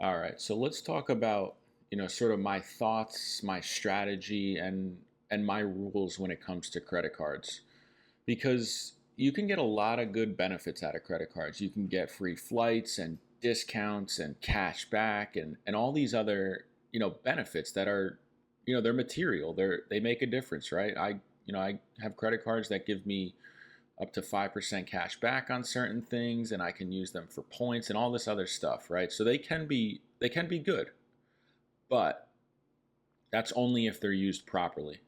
All right, so let's talk about, sort of my thoughts, my strategy, and my rules when it comes to credit cards. Because you can get a lot of good benefits out of credit cards. You can get free flights and discounts and cash back and all these other, benefits that are, they're material. They make a difference, right? I have credit cards that give me up to 5% cash back on certain things, and I can use them for points and all this other stuff, right? So they can be good, but that's only if they're used properly.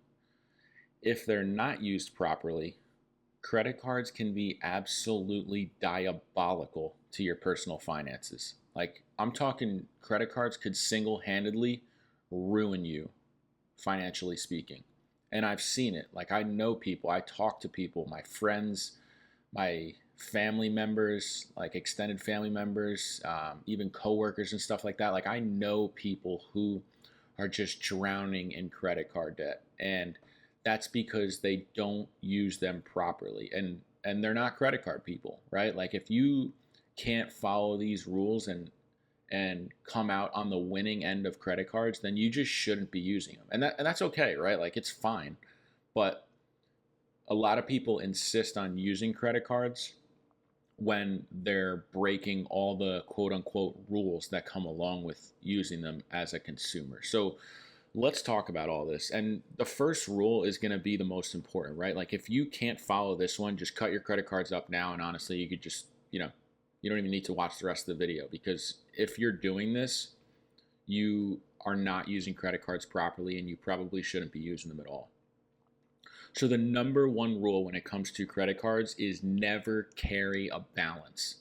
If they're not used properly, credit cards can be absolutely diabolical to your personal finances. Like, I'm talking credit cards could single-handedly ruin you, financially speaking. And I've seen it. Like, I know people, I talk to people, my friends, my family members, like extended family members, even coworkers and stuff like that. Like, I know people who are just drowning in credit card debt, and that's because they don't use them properly. And they're not credit card people, right? Like, if you can't follow these rules and come out on the winning end of credit cards, then you just shouldn't be using them. And that's okay, right? Like, it's fine. But a lot of people insist on using credit cards when they're breaking all the quote unquote rules that come along with using them as a consumer. So let's talk about all this. And the first rule is going to be the most important, right? Like, if you can't follow this one, just cut your credit cards up now. And honestly, you could just, you don't even need to watch the rest of the video, because if you're doing this, you are not using credit cards properly and you probably shouldn't be using them at all. So the number one rule when it comes to credit cards is never carry a balance.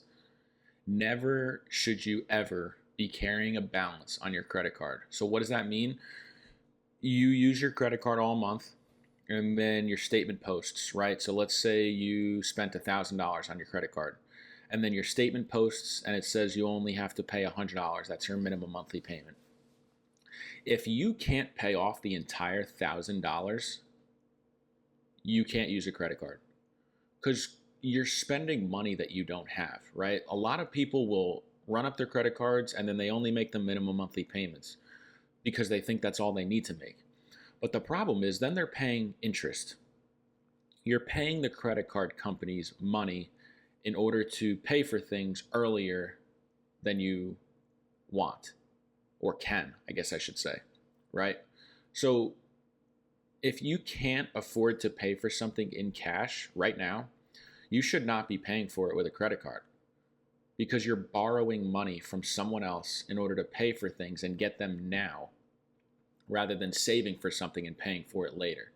Never should you ever be carrying a balance on your credit card. So what does that mean? You use your credit card all month, and then your statement posts, right? So let's say you spent $1,000 on your credit card, and then your statement posts and it says you only have to pay $100. That's your minimum monthly payment. If you can't pay off the entire $1,000, you can't use a credit card, because you're spending money that you don't have, right? A lot of people will run up their credit cards and then they only make the minimum monthly payments because they think that's all they need to make. But the problem is then they're paying interest. You're paying the credit card companies money in order to pay for things earlier than you want, or can, I guess I should say, right? So if you can't afford to pay for something in cash right now, you should not be paying for it with a credit card, because you're borrowing money from someone else in order to pay for things and get them now, rather than saving for something and paying for it later.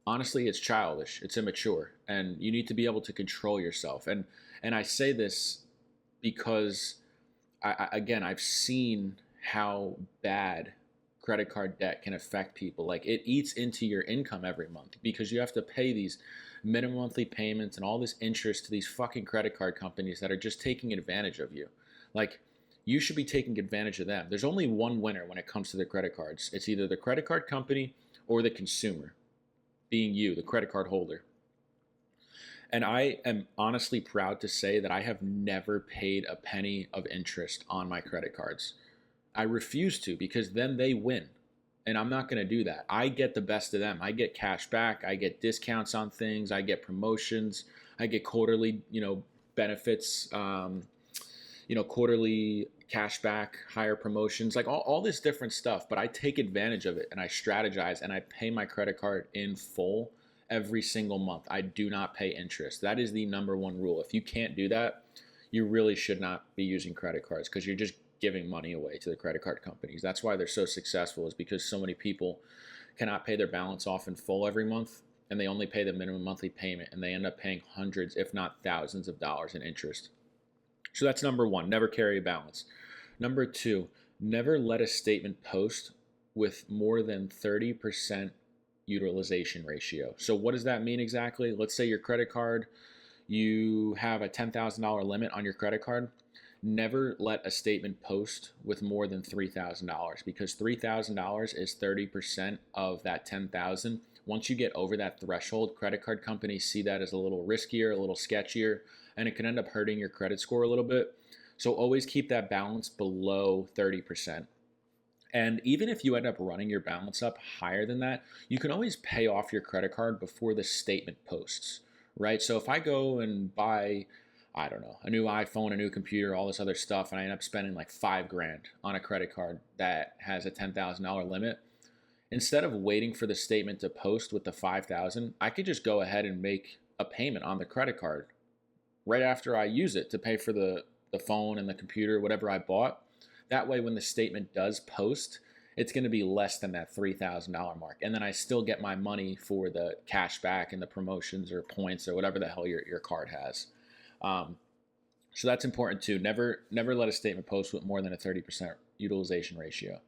Honestly, it's childish, it's immature, and you need to be able to control yourself. And I say this because again, I've seen how bad credit card debt can affect people. Like, it eats into your income every month because you have to pay these minimum monthly payments and all this interest to these fucking credit card companies that are just taking advantage of you. Like, you should be taking advantage of them. There's only one winner when it comes to the credit cards. It's either the credit card company or the consumer, being you, the credit card holder. And I am honestly proud to say that I have never paid a penny of interest on my credit cards. I refuse to, because then they win. And I'm not going to do that. I get the best of them. I get cash back. I get discounts on things. I get promotions. I get quarterly, benefits, quarterly cash back, higher promotions, like all this different stuff. But I take advantage of it and I strategize and I pay my credit card in full every single month. I do not pay interest. That is the number one rule. If you can't do that, you really should not be using credit cards, because you're just giving money away to the credit card companies. That's why they're so successful, is because so many people cannot pay their balance off in full every month, and they only pay the minimum monthly payment, and they end up paying hundreds, if not thousands of dollars in interest. So that's number one, never carry a balance. Number two, never let a statement post with more than 30% utilization ratio. So what does that mean exactly? Let's say your credit card, you have a $10,000 limit on your credit card. Never let a statement post with more than $3,000, because $3,000 is 30% of that 10,000. Once you get over that threshold, credit card companies see that as a little riskier, a little sketchier, and it can end up hurting your credit score a little bit. So always keep that balance below 30%. And even if you end up running your balance up higher than that, you can always pay off your credit card before the statement posts, right? So if I go and buy, I don't know, a new iPhone, a new computer, all this other stuff, and I end up spending like 5 grand on a credit card that has a $10,000 limit, instead of waiting for the statement to post with the 5,000, I could just go ahead and make a payment on the credit card right after I use it to pay for the phone and the computer, whatever I bought. That way, when the statement does post, it's going to be less than that $3,000 mark. And then I still get my money for the cash back and the promotions or points or whatever the hell your card has. Um, so that's important too. Never let a statement post with more than a 30% utilization ratio.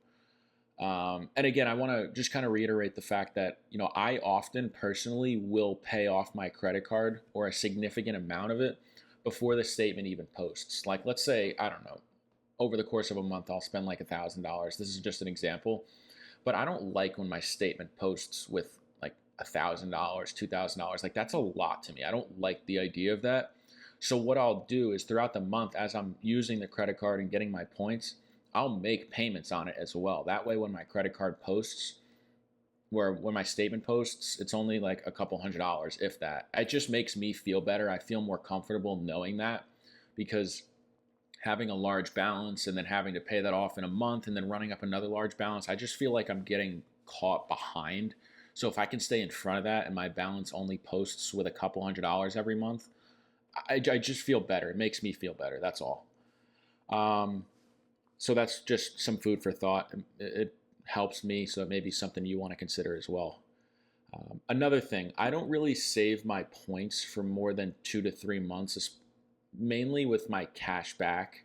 And again, I want to just kind of reiterate the fact that, I often personally will pay off my credit card or a significant amount of it before the statement even posts. Like, let's say, I don't know, over the course of a month, I'll spend like $1,000. This is just an example, but I don't like when my statement posts with like $1,000, $2,000. Like, that's a lot to me. I don't like the idea of that. So what I'll do is throughout the month, as I'm using the credit card and getting my points, I'll make payments on it as well. That way, when my credit card posts, when my statement posts, it's only like a couple $100s, if that. It just makes me feel better. I feel more comfortable knowing that, because having a large balance and then having to pay that off in a month and then running up another large balance, I just feel like I'm getting caught behind. So if I can stay in front of that and my balance only posts with a couple $100s every month, I just feel better. It makes me feel better. That's all. So that's just some food for thought. It helps me, so it may be something you want to consider as well. Another thing, I don't really save my points for more than 2 to 3 months, mainly with my cash back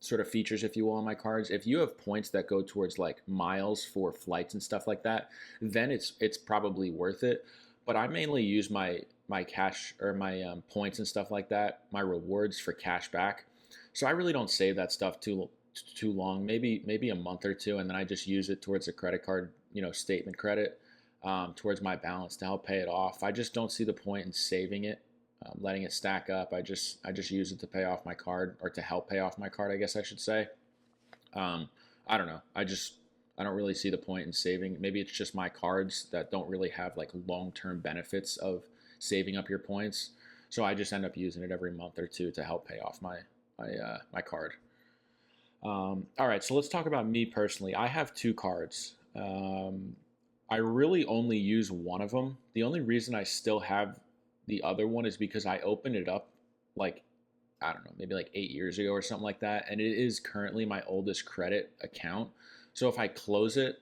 sort of features, if you will, on my cards. If you have points that go towards like miles for flights and stuff like that, then it's probably worth it. But I mainly use my cash or my points and stuff like that, my rewards, for cash back. So I really don't save that stuff too long, maybe a month or two, and then I just use it towards a credit card, statement credit, towards my balance to help pay it off. I just don't see the point in saving it, letting it stack up. I just use it to pay off my card, or to help pay off my card, I guess I should say. I don't know. I don't really see the point in saving. Maybe it's just my cards that don't really have like long-term benefits of saving up your points. So I just end up using it every month or two to help pay off my card. All right, so let's talk about me personally. I have 2 cards. I really only use one of them. The only reason I still have the other one is because I opened it up like, I don't know, maybe like 8 years ago or something like that. And it is currently my oldest credit account. So if I close it,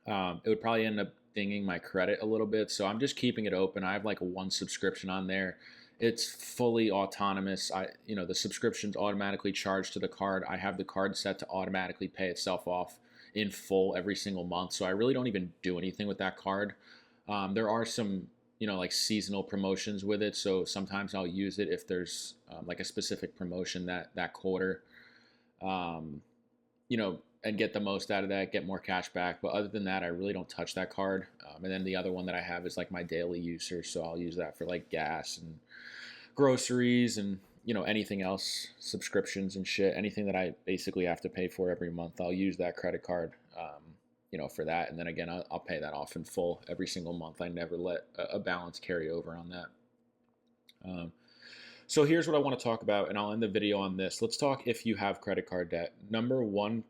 it would probably end up dinging my credit a little bit. So I'm just keeping it open. I have like 1 subscription on there. It's fully autonomous. The subscription's automatically charged to the card. I have the card set to automatically pay itself off in full every single month. So I really don't even do anything with that card. There are some, like seasonal promotions with it. So sometimes I'll use it if there's like a specific promotion that quarter, and get the most out of that, get more cash back. But other than that, I really don't touch that card. And then the other one that I have is like my daily user. So I'll use that for like gas and groceries and anything else, subscriptions and shit, anything that I basically have to pay for every month. I'll use that credit card for that, and then again I'll pay that off in full every single month. I never let a balance carry over on that. So here's what I want to talk about, and I'll end the video on this. Let's talk if you have credit card debt. Number one,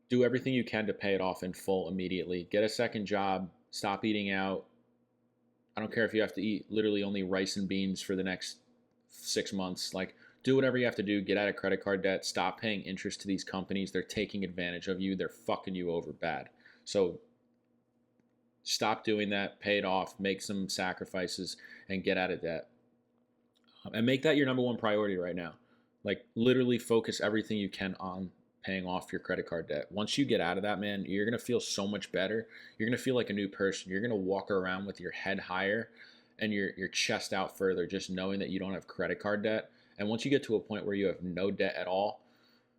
do everything you can to pay it off in full immediately. Get a second job, stop eating out. I don't care if you have to eat literally only rice and beans for the next 6 months. Like, do whatever you have to do. Get out of credit card debt. Stop paying interest to these companies. They're taking advantage of you. They're fucking you over bad. So stop doing that. Pay it off. Make some sacrifices and get out of debt. And make that your number one priority right now. Like, literally focus everything you can on paying off your credit card debt. Once you get out of that, man, you're going to feel so much better. You're going to feel like a new person. You're going to walk around with your head higher and your chest out further, just knowing that you don't have credit card debt. And once you get to a point where you have no debt at all,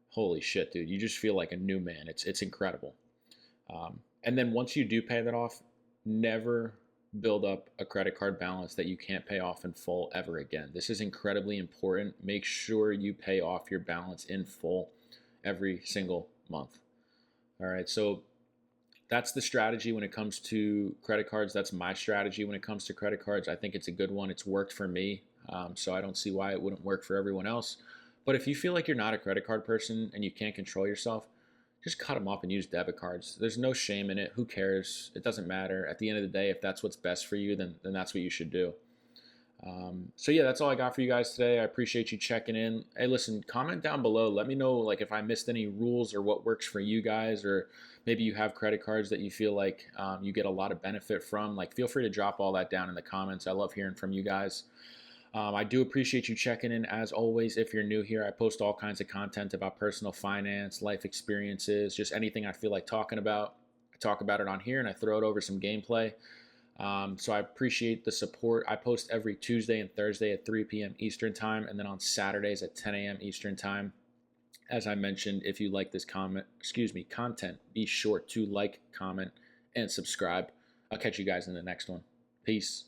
holy shit, dude, you just feel like a new man. It's incredible. And then once you do pay that off, never build up a credit card balance that you can't pay off in full ever again. This is incredibly important. Make sure you pay off your balance in full every single month. All right, so that's the strategy when it comes to credit cards. That's my strategy when it comes to credit cards. I think it's a good one. It's worked for me, so I don't see why it wouldn't work for everyone else. But if you feel like you're not a credit card person and you can't control yourself, just cut them off and use debit cards. There's no shame in it. Who cares? It doesn't matter. At the end of the day, if that's what's best for you, then that's what you should do. So yeah, that's all I got for you guys today. I appreciate you checking in. Hey, listen, comment down below. Let me know like if I missed any rules or what works for you guys, or maybe you have credit cards that you feel like you get a lot of benefit from. Like, feel free to drop all that down in the comments. I love hearing from you guys. I do appreciate you checking in. As always, if you're new here, I post all kinds of content about personal finance, life experiences, just anything I feel like talking about. I talk about it on here and I throw it over some gameplay. So I appreciate the support. I post every Tuesday and Thursday at 3 p.m. Eastern time, and then on Saturdays at 10 a.m. Eastern time. As I mentioned, if you like this content, be sure to like, comment, and subscribe. I'll catch you guys in the next one. Peace.